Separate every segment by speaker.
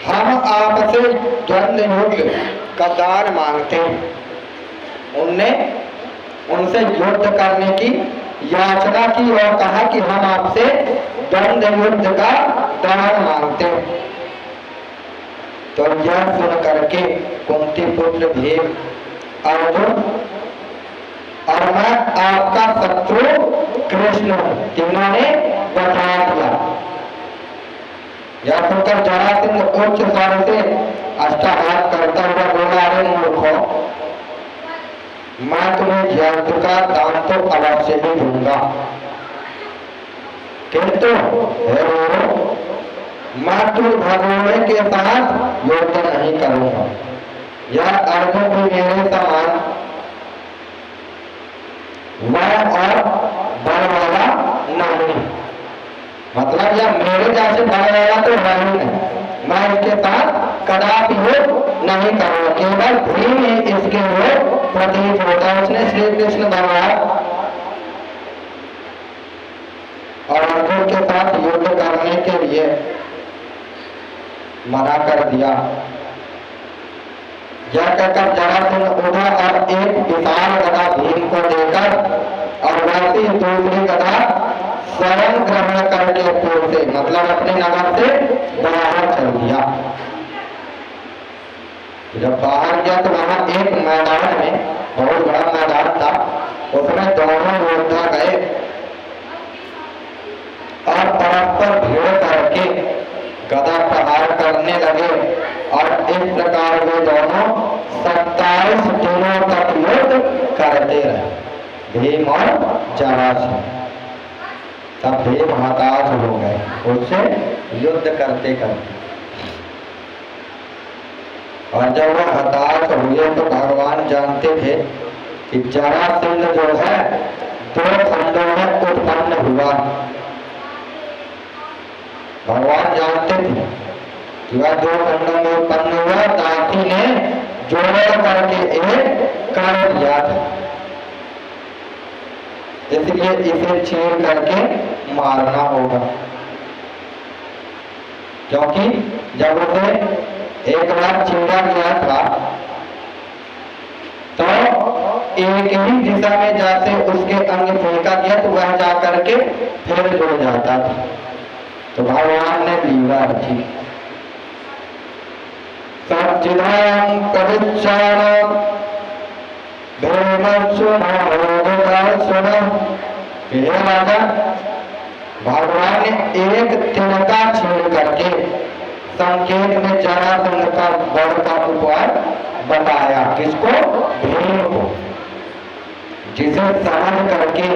Speaker 1: हम आपसे द्वंद्व युद्ध का दान मांगते हैं। उनने उनसे युद्ध करने की याचना की और कहा कि हम आपसे द्वंद्व युद्ध का दान मांगते हैं। तो यह सुन करके कुंती पुत्र भीम अर्जुन और मैं आपका शत्रु कृष्ण तीनों ने बता दिया। यह सुनकर जरासंध उच्च स्वर से अष्टाघात करता हुआ बोला, अरे मूर्खों, मैं तुम्हें युद्ध का दान तो अवश्य ही दूंगा, किंतु हे मूर्ख, मैं तुम भगोड़े के साथ युद्ध नहीं करूंगा। यह अर्जुन भी मेरे समान वह और बल वाला नहीं, मतलब यह मेरे जैसे बल वाला तो नहीं है, मैं इसके साथ कदापि युद्ध नहीं करूंगा। केवल भीम ही इसके लिए प्रतीत होता है। उसने श्री कृष्ण भगवान और अर्जुन के साथ युद्ध करने के लिए मना कर दिया। यह कहकर जरासंध उठा और एक विशाल गदा भीम को देकर और वैसी दूसरी गदा स्वयं ग्रहण करके पूर्व से मतलब अपने नगर से बाहर चल दिया। जब बाहर गया तो वहां एक मैदान में, बहुत बड़ा मैदान था, उसमें दोनों योद्धा गए और परस्पर भीड़ करके गदा प्रहार करने लगे और इस प्रकार वे दोनों 27 दिनों तक युद्ध करते रहे, भीम और जरासंध। तब भीम हताश हो गए उससे युद्ध करते करते, और जब वह हताश हुए तो भगवान जानते थे कि जरासंध जो है 2 खंडों में उत्पन्न हुआ। भगवान जानते थे कि वह 2 खंडों में उत्पन्न हुआ, दासी ने जोड़ करके एक कर दिया था, इसलिए इसे चीर करके मारना होगा। क्योंकि जब उसे एक बार चीरा गया था तो एक ही दिशा में जाते उसके अंग फेंका गया तो वह जाकर के फिर जुड़ जाता था। तो भगवान ने लीला रखी। सच्चिदानंद कविच्चारण हे राजा, भगवान ने एक तिनका छीन करके संकेत में जरासंध का वध का उपाय बताया। किसको? भीम को, जिसे समझ करके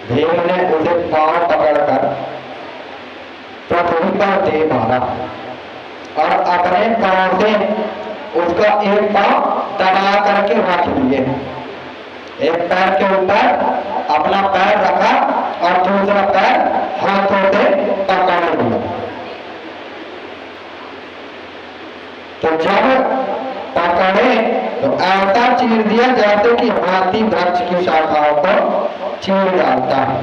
Speaker 1: भीम ने उसे पांव पकड़कर पृथ्वी पर दे मारा और अपने पांव से उसका एक पांव दबा करके रख दिए। एक पैर के ऊपर अपना पैर रखा और दूसरा पैर हाथों से पकड़ लिया। तो जब पकड़े तो ऐसा चीर दिया जैसे कि हाथी वृक्ष की शाखाओं को चीर डालता है।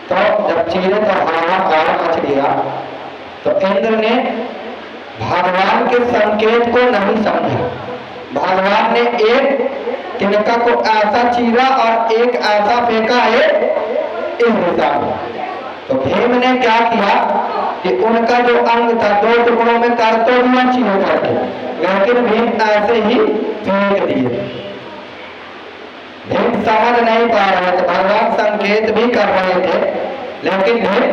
Speaker 1: तो जब चीरे तो हाहाकार मच गया। तो इंद्र ने भगवान के संकेत को नहीं समझा। भगवान ने एक तिनका को ऐसा चीरा और एक ऐसा फेंका है इस दिशा में। तो भीम ने क्या किया कि उनका जो अंग था 2 टुकड़ों में कर तो दिया चीर करके, लेकिन भीम ऐसे ही फेंक दिए। भीम समझ नहीं पा रहे थे, भगवान संकेत भी कर रहे थे, लेकिन भीम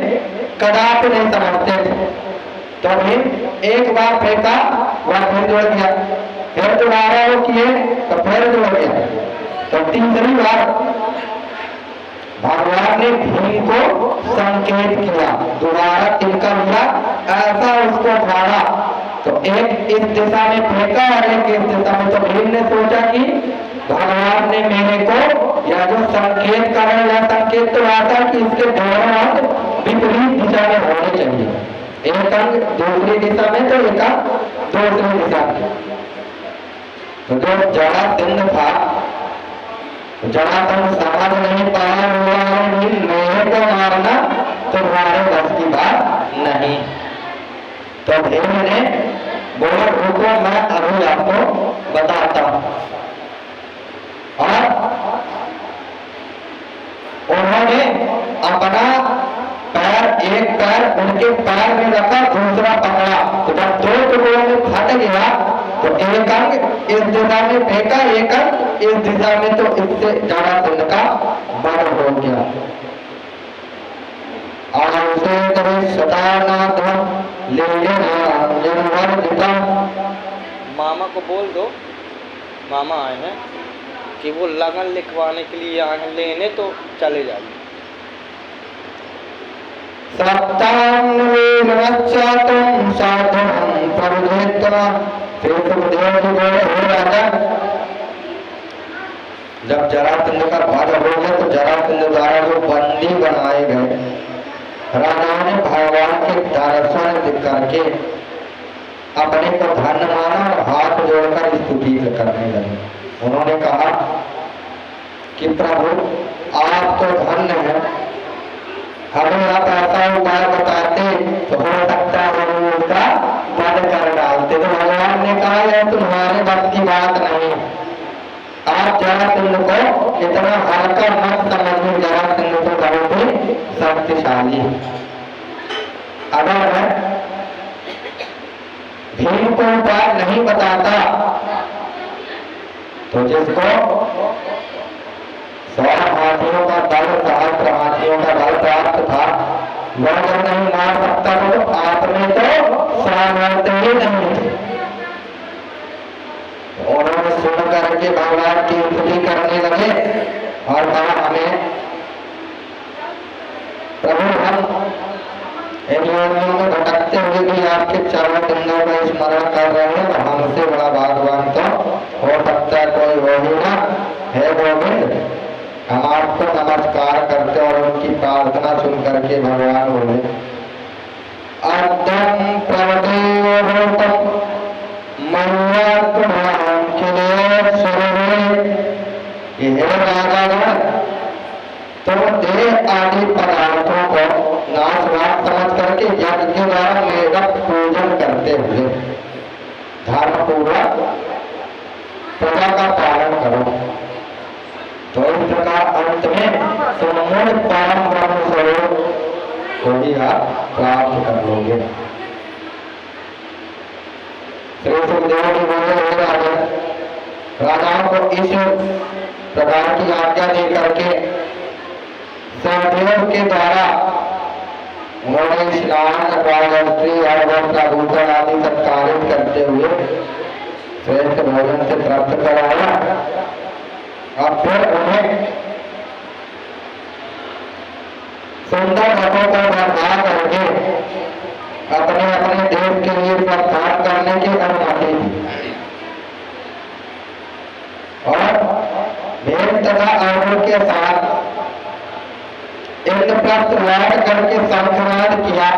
Speaker 1: कदापि नहीं समझते थे। तो भीम एक बार फेंका, वह फिर जुड़ गया, फिर दोबारा वो किए तो फिर जुड़ गया। तो तीसरी बार भगवान ने भीम को संकेत किया, दोबारा तिनका लिया, ऐसा उसको फाड़ा। तो एक इस दिशा में फेंका और एक इस दिशा में। तो भीम ने सोचा कि भगवान ने मेरे को यह जो संकेत कर रहे हैं, संकेत तो आता कि इसके दोनों अंग विपरीत दिशा में होने चाहिए, एक अंग दूसरी दिशा में तो एक अंग दूसरी दिशा में। तो जो जरासंध था, जरासंध समझ नहीं पाया, मेरे को मारना तुम्हारे बस की बात नहीं। तो भीम ने बोला रुको मैं अभी आपको बताता हूं। और उन्होंने अपना पैर, एक पैर उनके पैर में रखा, दूसरा पकड़ा, तो जब दो टुकड़ों में फट गया तो एक अंग इस दिशा में फेंका, एक अंग इस दिशा में, तो इससे जरासंध का वध हो गया।
Speaker 2: मामा को बोल दो, मामा आए हैं कि वो लगन लिखवाने के लिए आए लेने, तो चले जाइए।
Speaker 1: जब जरासंध का वध हो गया तो जरासंध द्वारा जो बंदी बनाए गए, राजा ने भगवान के दर्शन करके अपने को धन्य माना और हाथ जोड़कर स्तुति करने लगे। उन्होंने कहा कि प्रभु आप तो धन्य हैं, हमें आप ऐसा उपाय बताते तो हो सकता है हम उसका वध कर डालते। तो भगवान ने कहा यह तुम्हारे बस की बात नहीं, आप जरासंध को इतना हल्का मत समझिए, जरासंध तो बहुत ही शक्तिशाली। अगर मैं भीम को उपाय नहीं बताता तो जिसको 100 हाथियों का दल, सहस्त्र हाथियों का दल प्राप्त था, वह जब नहीं मार सकता तो आप में तो सामर्थ्य ही नहीं थे। उन्होंने सुन करके भगवान की स्तुति करने लगे और कहा हमें प्रभु हम इन योनियों में भटकते हुए भी आपके चरण चिन्हों का स्मरण कर रहे हैं, तो हमसे बड़ा भगवान तो हो सकता है कोई हो ही ना। हे गोविंद, हम आपको नमस्कार करते और उनकी प्रार्थना सुन करके भगवान बोले अद्यम प्रवदेवोतम मन्यात्मां किले सर्वे। हे राजागण, तुम देह आदि पदार्थों को नाशवान समझ करके यज्ञ के द्वारा मेरा पूजन करते हुए धर्म पूर्वक प्रजा का पालन करो, तो इस प्रकार अंत में तुम मूल परम ब्रह्म स्वरूप को भी आप प्राप्त कर लोगे। श्री सुखदेव जी बोले राजाओं को इस प्रकार की आज्ञा दे करके सहदेव के द्वारा उन्होंने स्नान, अग्नि और वस्त्राभूषण आदि सत्कारित करते हुए श्रेष्ठ भोजन से प्राप्त कराया। और फिर उन्हें सुंदर रथों को बरकरार करके अपने अपने देश के लिए प्रस्थान करने की अनुमति दी और भेद तथा अर्जुन के साथ इंद्रप्रस्थ लौट करके संसनाद किया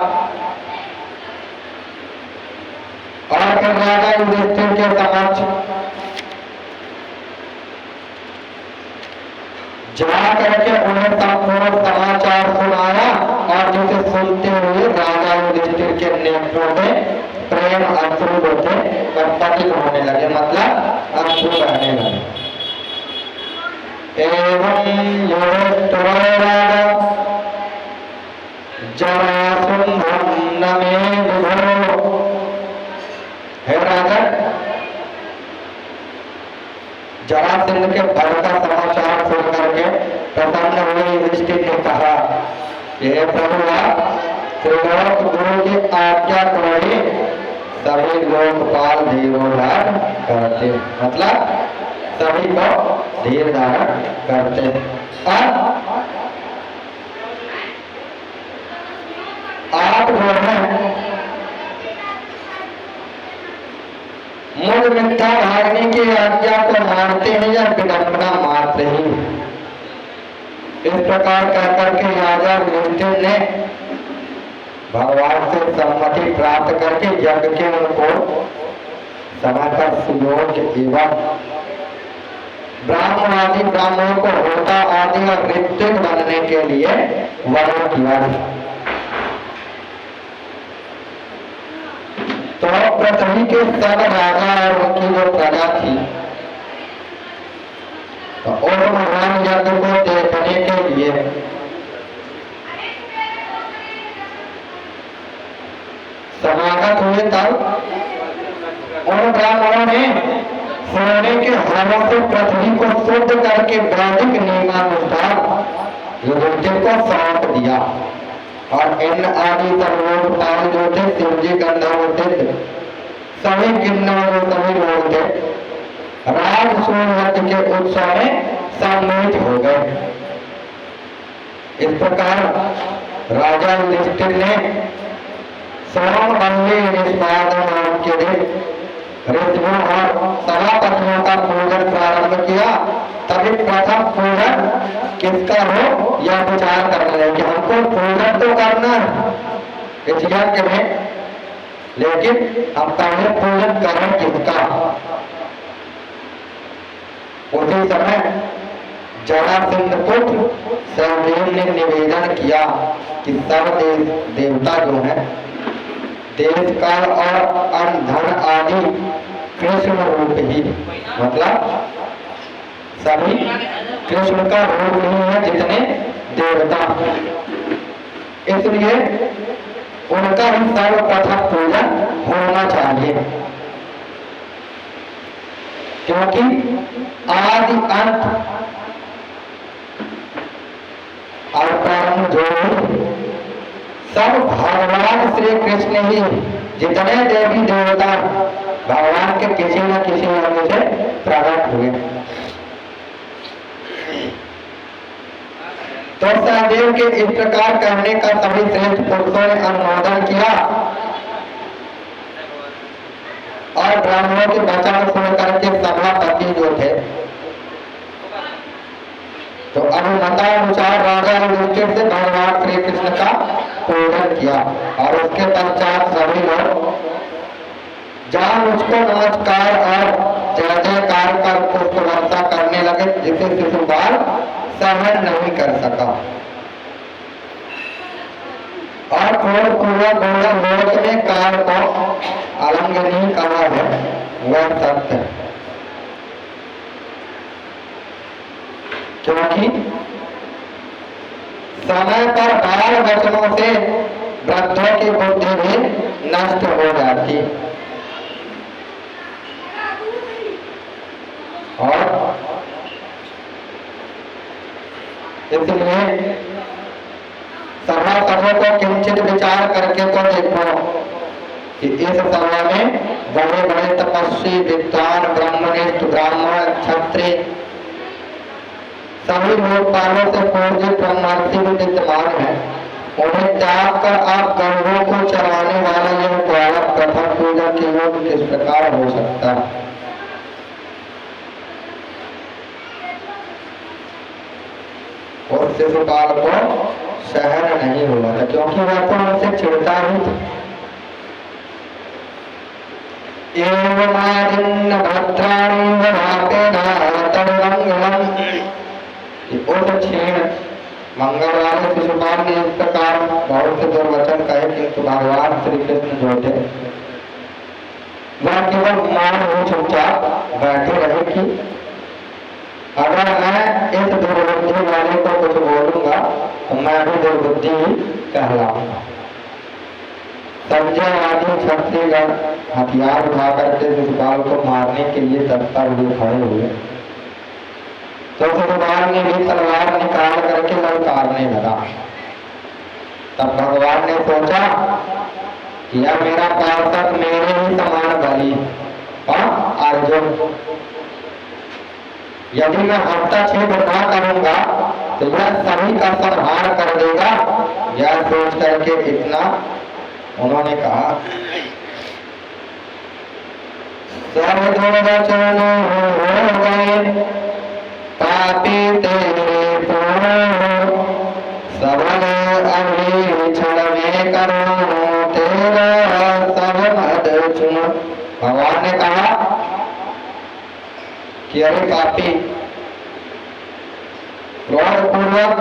Speaker 1: और फिर राजा युधिष्ठिर के समक्ष जा करके उन्हें संपूर्ण समाचार सुनाया और जिसे सुनते हुए राजा युधिष्ठिर के नेत्रों में प्रेम अश्रु होते पटित होने लगे, मतलब अश्रु बहने लगे। एवं युधिष्ठिरो राजा जरासंधं न मे विभो। हे राजा, जरासंध के वध का समाचार सुन करके प्रसन्न हुए युधिष्ठिर ने कहा हे प्रभु, आप त्रिलोक गुरु की आज्ञा को ही सभी लोकपाल धीरो धारण करते, मतलब सभी को धीर धारण करते। और आप जो है मूल मिथ्या भागने की आज्ञा को मानते हैं या विडंबना मात्र ही। इस प्रकार कहकर के राजा युधिष्ठिर ने भगवान से सम्मति प्राप्त करके यज्ञ के उनको समय पर सुयोग्य एवं ब्राह्मण आदि ब्राह्मणों को होता आदि और ऋत्विक बनने के लिए वर्ण किया। पृथ्वी के सब राजा और उनकी जो प्रजा थी, तो उस महान यज्ञ को देखने के लिए समागत हुए। तब उन ब्राह्मणों ने सोने के हरों से पृथ्वी को शुद्ध करके वैदिक नियमानुसार युधिष्ठिर को सौंप दिया। और इन आदि सर्वोपचार जो थे, शिवजी गंधर्व सिद्ध सभी किन्नर और सभी लोग थे, राजसूय के उत्सव में सम्मिलित हो गए। इस प्रकार राजा युधिष्ठिर ने सोमवल्ली निष्पाद नाम के दिन ऋषियों और सभापतियों का पूजन प्रारंभ किया। तभी प्रथम पूजन किसका हो यह विचार करने लगे कि हमको पूजन तो करना है इस यज्ञ में, लेकिन हम पहले पूजन करें किसका। उसी समय जरासंध पुत्र सहदेव ने निवेदन किया कि सब देवता जो है देश काल और अन्न धन आदि कृष्ण रूप ही, मतलब सभी कृष्ण का रूप नहीं है जितने देवता, इसलिए उनका ही सर्वप्रथम पूजन होना चाहिए। क्योंकि आदि अंत और परम जो सब भगवान श्री कृष्ण ही, जितने देवी देवता भगवान के किसी न किसी अंग से प्रकट हुए। तो सहदेव के इस प्रकार कहने का सभी श्रेष्ठ पुरुषों ने अनुमोदन किया और ब्राह्मणों के वचन सुन करके सभापति जो थे, तो अनुमतानुसार राजा युधिष्ठिर से भगवान श्री कृष्ण का पूजन किया। और उसके पश्चात सभी लोग जहाँ मुझको नमस्कार और जय जयकार कर पुष्प वर्षा करने लगे, जिसे शिशुपाल सहन नहीं कर सका। और पूर्ण पूर्वक लोक ने काल को अलंघनीय कहा है, वह सत्य है। क्योंकि समय पर बाल वचनों से वृद्धों की बुद्धि भी नष्ट हो जाती, और इसलिए सभासदों को किंचित विचार करके तो देखो कि इस समय में बड़े बड़े तपस्वी विद्वान ब्रह्मनिष्ठ ब्राह्मण क्षत्रिय सभी लोकपालों से पूज्य ब्रह्मर्षि विद्यमान है। उन्हें त्याग कर आप गौरवों को चराने वाला यह बालक प्रथम पूजा के योग किस प्रकार हो सकता है। और शिशुपाल को सहन नहीं हुआ था, क्योंकि वह तो उनसे चिढ़ता ही था। एवमादिन्न भद्राणि उस क्षीण मंगल वाले शिशुपाल ने इस प्रकार बहुत से दुर्वचन कहे, किंतु भगवान श्री कृष्ण जो थे वह केवल मान हो चुपचाप बैठे रहे कि अगर मैं इस दुर्बुद्धि वाले को कुछ बोलूंगा तो मैं भी दुर्बुद्धि ही कहलाऊंगा। संजय आदि क्षत्रियगण हथियार उठा करके शिशुपाल को मारने के लिए तत्पर हुए खड़े हुए। तो शिशुपाल ने भी तलवार निकाल करके ललकारने लगा। तब भगवान ने सोचा कि यह मेरा पार्षद मेरे ही समान बलि और अर्जुन, यदि मैं हस्तक्षेप न करूंगा तो यह सभी का संहार कर देगा। यह सोच करके इतना उन्होंने कहा, सर्वदुर्वचन हो गए पापी तेरे सबल अभिक्षण में करो तेरा सब मद चुन। भगवान ने कहा कि अरे पापी, क्रोध पूर्वक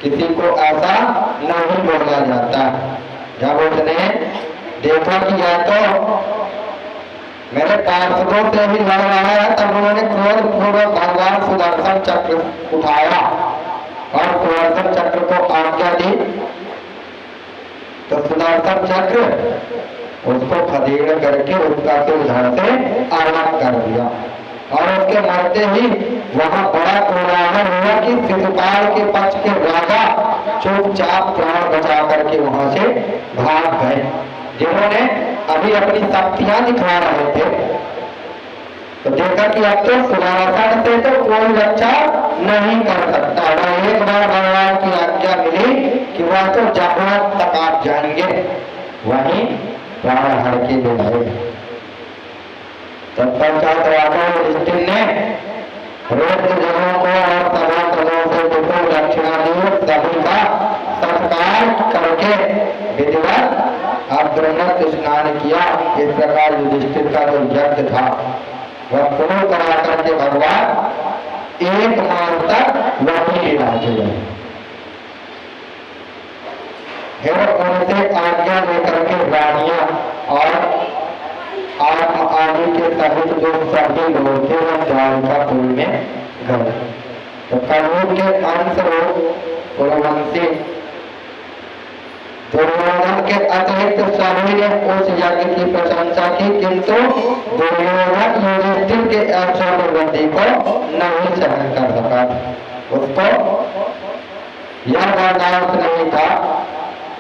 Speaker 1: किसी को ऐसा नहीं बोला जाता। जब उसने देखा कि या तो मेरे पार्षदों से ही लड़ रहा है, तब उन्होंने क्रोध पूर्वक भगवान सुदर्शन चक्र उठाया और सुदर्शन चक्र को आज्ञा दी, तो सुदर्शन चक्र उसको खदेड़ करके उसका सिर धड़ से अलग कर दिया और उसके मरते ही वहां बड़ा कोलाहल हुआ कि शिशुपाल के पक्ष के राजा चुपचाप प्राण बचा करके वहां से भाग गए, जिन्होंने अभी अपनी शक्तियां दिखा रहे थे। तो देखा कि अब तो सुदर्शन से तो कोई रक्षा नहीं कर सकता, वह एक बार भगवान की आज्ञा मिली कि वह तो जहां तक आप जाएंगे वहीं प्राण हर के ले गए। तत्पश्चात राजा युधिष्ठिर ने रुद्र जनों को और सभासदों से विपुल दक्षिणा दी, सभी का सत्कार करके विधिवत अग्रमत स्नान किया। इस प्रकार युधिष्ठिर का जो यज्ञ था वह पूर्ण करा करके भगवान 1 मास तक वहीं विराजे रहे। फिर उनसे आज्ञा लेकर के रानियां और आत्म आदि के सहित जो सभी लोग थे वह द्वारकापुर में गए। तो कलयुग के अंश कुरुवंशी दुर्योधन के अतिरिक्त सभी ने उस यज्ञ की प्रशंसा की, किंतु दुर्योधन युधिष्ठिर के ऐश्वर्यवृद्धि को नहीं सहन कर सका। उसको यह बर्दाश्त नहीं था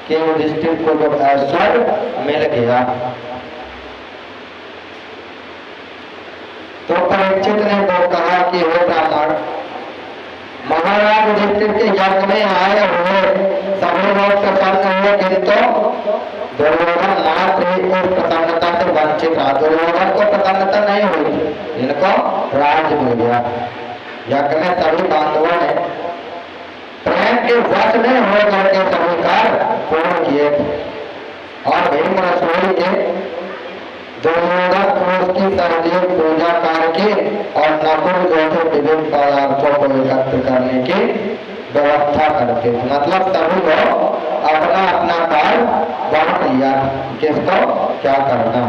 Speaker 1: कि युधिष्ठिर को जो ऐश्वर्य मिल गया। तो परीक्षित ने तो कहा कि हे ब्राह्मण, महाराज युधिष्ठिर के यज्ञ में आए हुए सभी लोग प्रसन्न हुए, किंतु दुर्योधन मात्र ही उस प्रसन्नता से वंचित रहा। दुर्योधन को प्रसन्नता नहीं हुई, इनको राज्य मिल गया। यज्ञ में सभी बांधवों ने प्रेम के वश में होकर के सभी कार्य पूर्ण किए और भीम रसोई ने दुर्योधन को उसकी शारीरिक पूजा करके और नकुल जैसे विभिन्न पदार्थों को एकत्र करने की व्यवस्था करके, मतलब सभी लोग अपना अपना कार्य बांट लिया, किसको क्या करना।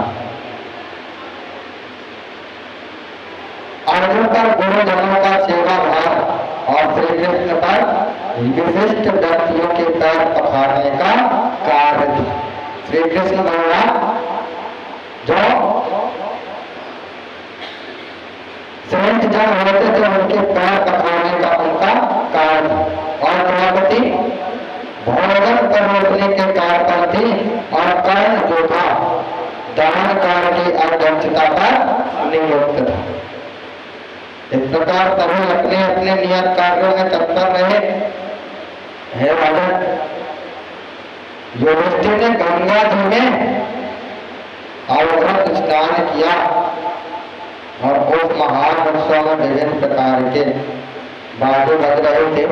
Speaker 1: अर्जुन पर गुरुजनों का सेवा भाव और श्री कृष्ण पर विशिष्ट व्यक्तियों के पैर पखारने का कार्य। श्री कृष्ण भगवान जो श्रेष्ठ जन होते थे उनके पैर पखारने का उनका कार्य, और द्रौपदी भोजन परोसने के कार्य पर थी और कर्ण जो था दहन कार्य की अध्यक्षता पर नियुक्त था। इस प्रकार सभी अपने अपने नियत कार्यों में तत्पर रहे। हे राजन, युधिष्ठिर ने गंगा जी में अवघट स्नान किया और उस महान उत्सव में विभिन्न प्रकार के बाजे बज रहे थे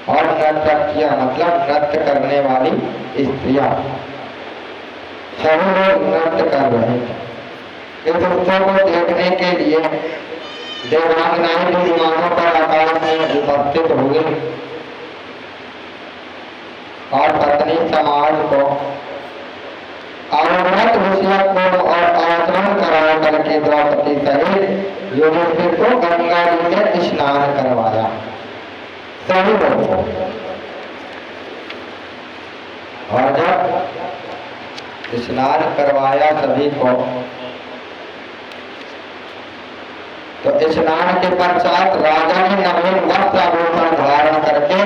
Speaker 1: और नर्तकियां, मतलब नृत्य करने वाली स्त्रियां, सभी लोग नृत्य कर रहे थे। इस उत्सव को देखने के लिए देवांगनाएं भी विमानों पर आकाश में उपस्थित हो गई और पत्नी समाज को अवगत विषयपूर्ण और आचरण करा करके द्रौपदी सहित युधिष्ठिर को गंगा जी में स्नान करवाया। सभी लोगों और जब स्नान करवाया सभी को, तो स्नान के पश्चात राजा ने नवीन वस्त्र आभूषण धारण करके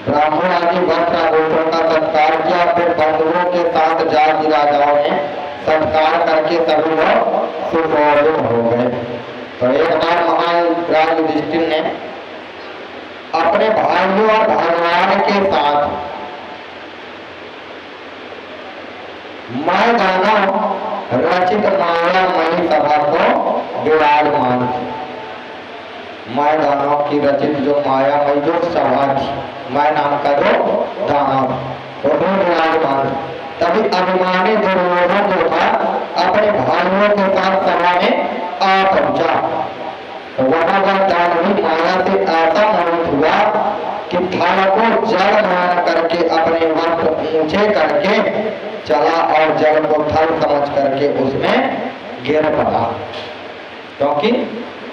Speaker 1: ब्राह्मण आदि वस्त्र आभूषण का सत्कार किया। फिर बंधुओं के साथ जाति राजाओं ने सत्कार करके सभी लोग सुशोभित हो गए। तो एक बार महाराज युधिष्ठिर ने अपने भाइयों और भगवान के साथ मैदानों रचित मायामयी सभा को विराजमान थी। मैदानों की रचित जो मायामयी जो सभा थी, मैं नाम का जो दानव उसमें विराजमान। तभी अभिमानी दुर्योधन जो था अपने भाइयों के साथ सभा में आ पहुंचा। तो वहां का दानवी माया से ऐसा मोहित हुआ कि सिद्धार्थ को जल मान करके अपने वस्त्र ऊंचे करके चला और जल को थल समझ करके उसमें गिर पड़ा, क्योंकि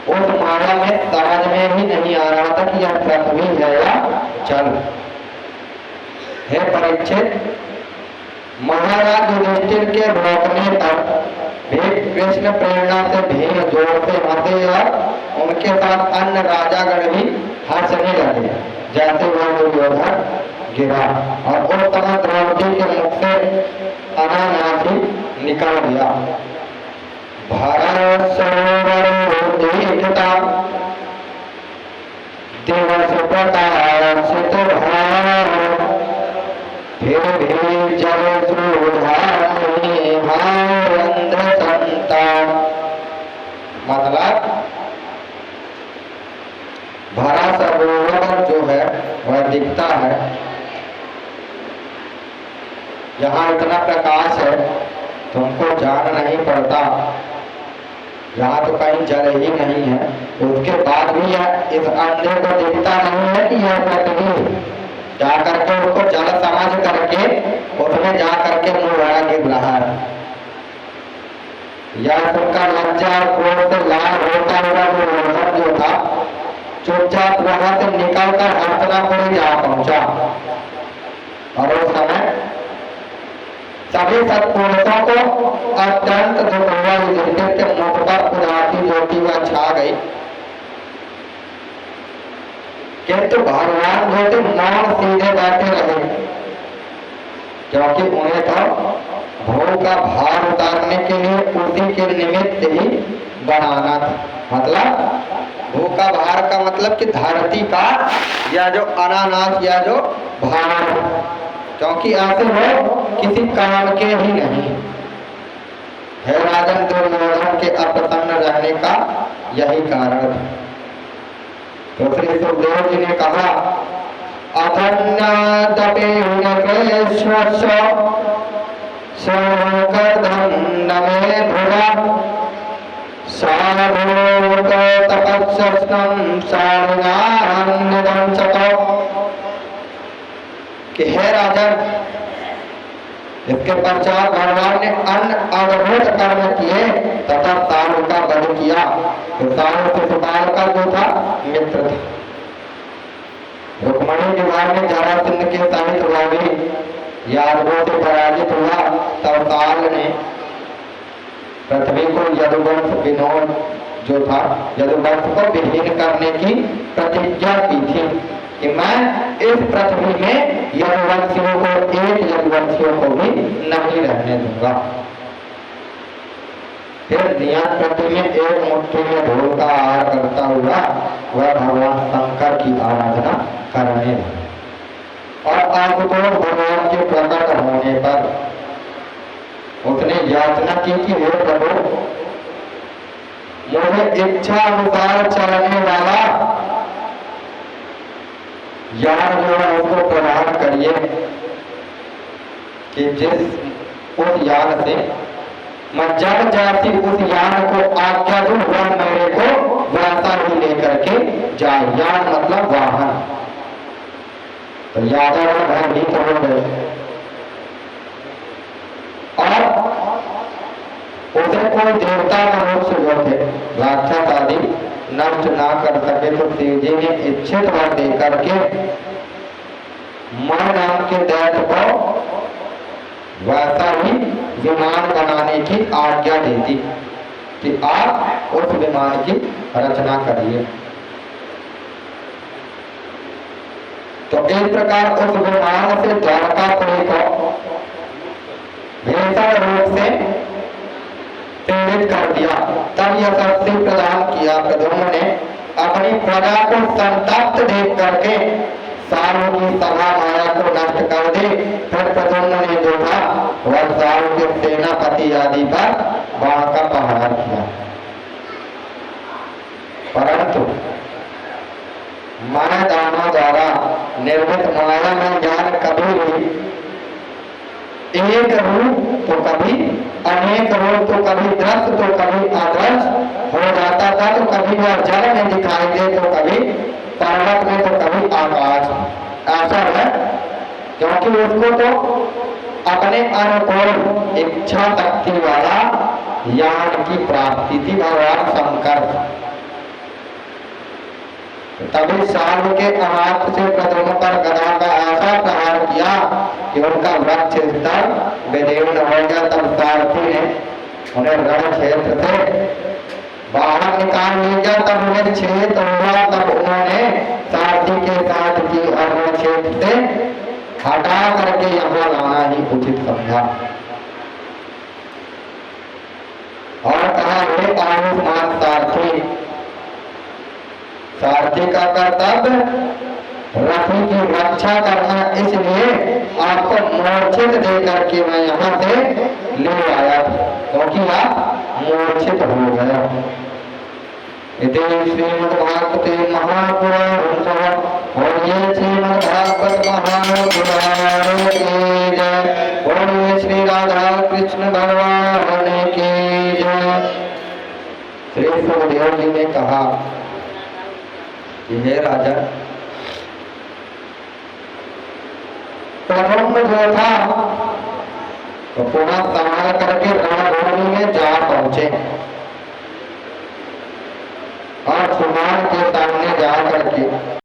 Speaker 1: उस माया में समझ में ही नहीं आ रहा था कि यह पृथ्वी है या जल। हे परीक्षित, महाराज युधिष्ठिर के रोकने पर भी कृष्ण प्रेरणा से भीम जोर से हंसे और उनके साथ अन्य राजागण भी हंसने लगे, जैसे वह दुर्योधन गिरा और उस समय द्रौपदी के मुख से अनायास ही निकल गया। भरत सरोवर देखता दिवस प्रकाशित भार, फिर भी जल सुधारने अंध संतान। मतलब भरा सरोवर जो है वह दिखता है, यहाँ इतना प्रकाश है तुमको जान नहीं पड़ता, यहाँ तो कहीं जल ही नहीं है, उसके बाद भी यह इस अंधे को दिखता नहीं है कि यह पृथ्वी जा करके उसको जल समझ करके उसमें जा करके मुंह गिर रहा है। यह उनका लज्जा क्रोध से लाल होता हुआ दुर्योधन जो था चुपचाप वहां से निकलकर हस्तिनापुर जा पहुंचा और उस समय सभी सत्पुरुषों को अत्यंत दुख हुआ। युधिष्ठिर के मुख पर उदासी ज्योति वह छा गई, किंतु भगवान जो थे मौन सीधे बैठे रहे, क्योंकि उन्हें तो भोग का भार उतारने के लिए उसी के निमित्त ही बनाना था। मतलब भोग का भार का मतलब कि धरती का या जो अनानास या जो भार, क्योंकि ऐसे वो किसी काम के ही नहीं है। राजन दुर्योधन के अप्रसन्न रहने का यही कारण था। तो श्री सुखदेव जी ने कहा अधन्नादपेन कृष्णस्य शोकधन्नमे भुरा साधूत तपस्सस्नं सारिणान्यदं चको। कि हे राजन, इसके पश्चात भगवान ने अन्य अद्भुत कर्म किए तथा साधु का वध किया। तो साधु शिशुपाल का जो था मित्र था। रुक्मणी विवाह में जरासंध के सहित भावी यादवों से पराजित हुआ, तब काल ने पृथ्वी को यदुवंश विनोद जो था यदुवंश को विहीन करने की प्रतिज्ञा की थी कि मैं इस पृथ्वी में यदुवंशियों को एक यदुवंशियों को भी नहीं रहने दूंगा। फिर नियत पृथ्वी में एक मुट्ठी में धूल का आहार करता हुआ वह भगवान शंकर की आराधना करने लगा और आशुतोष भगवान के प्रकट होने पर उसने याचना की कि हे प्रभु, मुझे इच्छा अनुसार चलने वाला यान जो है उसको प्रदान करिए कि जिस उस यान से मैं जब जाती उस यान को आज्ञा दूं वह मेरे को वैसा ही लेकर के जाए। यान मतलब वाहन। तो यादव भयभीत हो गए और उसे कोई देवता मनुष्य जो थे राक्षस आदि नष्ट ना कर सके, तो शिव जी ने इच्छित वर दे करके मन नाम के दैत्य को वैसा ही विमान बनाने की आज्ञा दे दी कि आप उस विमान की रचना करिए। तो इस प्रकार उस विमान से द्वारकापुरी को भीषण रूप से पीड़ित कर दिया। तब यह शक्ति प्रदान किया प्रद्युम्न ने अपनी प्रजा को संतप्त देख करके सारों की सभा माया को नष्ट कर दे। फिर प्रद्युम्न ने जो था वह सारों के सेनापति आदि पर बाण का प्रहार किया, परंतु माया दानों द्वारा निर्मित माया में ज्ञान कभी भी एक रूप तो कभी अनेक रूप, तो कभी दृश्य तो कभी अदृश्य हो जाता था। तो कभी वह जल में दिखाई दे, तो कभी पर्वत में, तो कभी आकाश में। क्योंकि उसको तो अपने अनुकूल इच्छा शक्ति वाला ज्ञान की प्राप्ति थी भगवान शंकर। तभी साल के हाथ से प्रथम पर गदा का ऐसा प्रहार किया कि उनका वृक्ष स्थल विदीर्ण हो गया। तब सारथी ने उन्हें रण क्षेत्र से बाहर निकाल लिया। तब उन्हें छेद हुआ। तब उन्होंने सारथी के साथ की और रण क्षेत्र से हटा करके यहाँ लाना ही उचित समझा और कहा, हे आयुष्मान सारथी, सारथी का कर्तव्य रथी की रक्षा करना, इसलिए आपको मूर्छित देकर के मैं यहाँ से ले आया क्योंकि आप मूर्छित हो गए। इति श्रीमद्भागवते महापुराणे बोलिए श्रीमद्भागवत महापुराण की जय। बोलिए श्री राधा कृष्ण भगवान की जय। श्री सुखदेव जी ने कहा, हे राजा, प्रबंध जो था तो पुनः